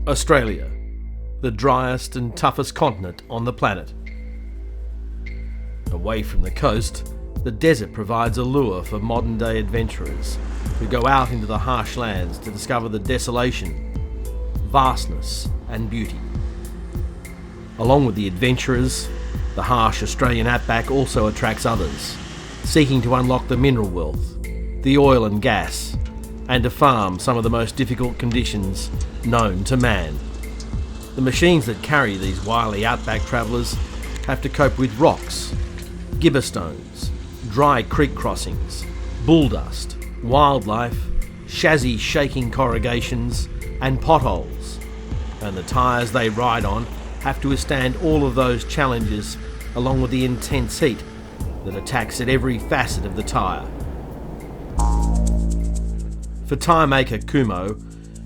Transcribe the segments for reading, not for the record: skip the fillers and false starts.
Australia, the driest and toughest continent on the planet. Away from the coast, the desert provides a lure for modern-day adventurers who go out into the harsh lands to discover the desolation, vastness and beauty. Along with the adventurers, the harsh Australian outback also attracts others, seeking to unlock the mineral wealth, the oil and gas, and to farm some of the most difficult conditions known to man. The machines that carry these wily outback travellers have to cope with rocks, gibberstones, dry creek crossings, bull dust, wildlife, chassis shaking corrugations and potholes. And the tyres they ride on have to withstand all of those challenges along with the intense heat that attacks at every facet of the tyre. For tyre maker Kumho,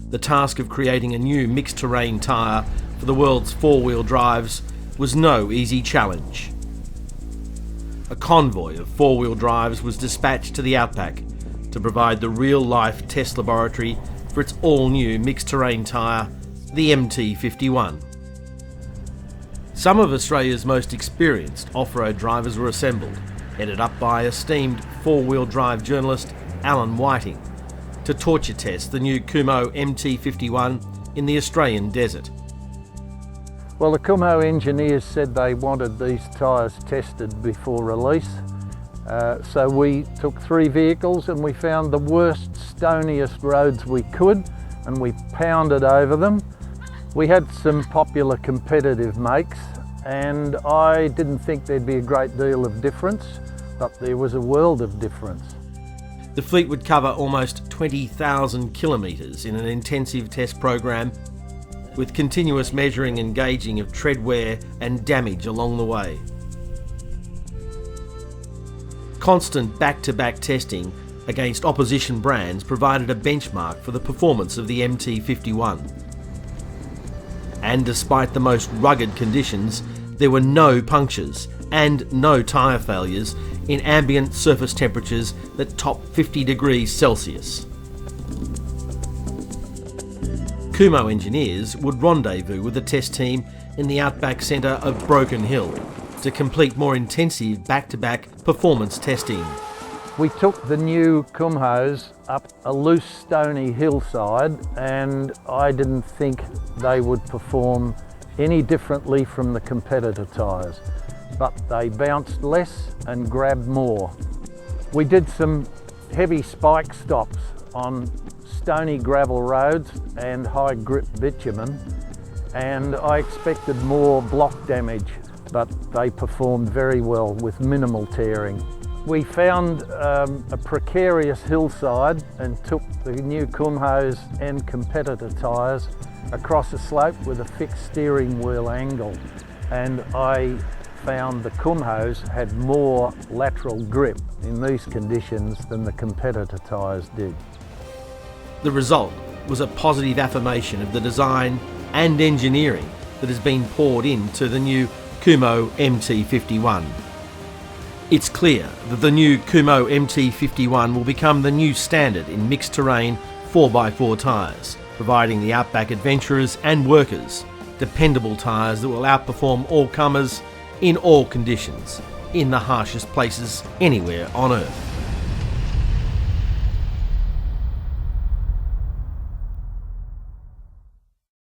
the task of creating a new mixed terrain tyre for the world's four-wheel drives was no easy challenge. A convoy of four-wheel drives was dispatched to the outback to provide the real-life test laboratory for its all-new mixed terrain tyre, the MT51. Some of Australia's most experienced off-road drivers were assembled, headed up by esteemed four-wheel drive journalist Allan to torture test the new Kumho MT51 in the Australian desert. Well, the Kumho engineers said they wanted these tyres tested before release. So we took 3 vehicles and we found the worst, stoniest roads we could and we pounded over them. We had some popular competitive makes and I didn't think there'd be a great deal of difference, but there was a world of difference. The fleet would cover almost 20,000 kilometres in an intensive test program with continuous measuring and gauging of tread wear and damage along the way. Constant back-to-back testing against opposition brands provided a benchmark for the performance of the MT51. And despite the most rugged conditions, there were no punctures and no tyre failures in ambient surface temperatures that top 50 degrees Celsius. Kumho engineers would rendezvous with the test team in the outback centre of Broken Hill to complete more intensive back-to-back performance testing. We took the new KUMHO'S up a loose stony hillside and I didn't think they would perform any differently from the competitor tyres, but they bounced less and grabbed more. We did some heavy spike stops on stony gravel roads and high grip bitumen, and I expected more block damage, but they performed very well with minimal tearing. We found a precarious hillside and took the new KUMHO'S and competitor tyres across a slope with a fixed steering wheel angle, and I found the KUMHO'S had more lateral grip in these conditions than the competitor tyres did. The result was a positive affirmation of the design and engineering that has been poured into the new Kumho MT51. It's clear that the new Kumho MT51 will become the new standard in mixed terrain 4x4 tyres, providing the outback adventurers and workers dependable tyres that will outperform all comers in all conditions, in the harshest places anywhere on Earth.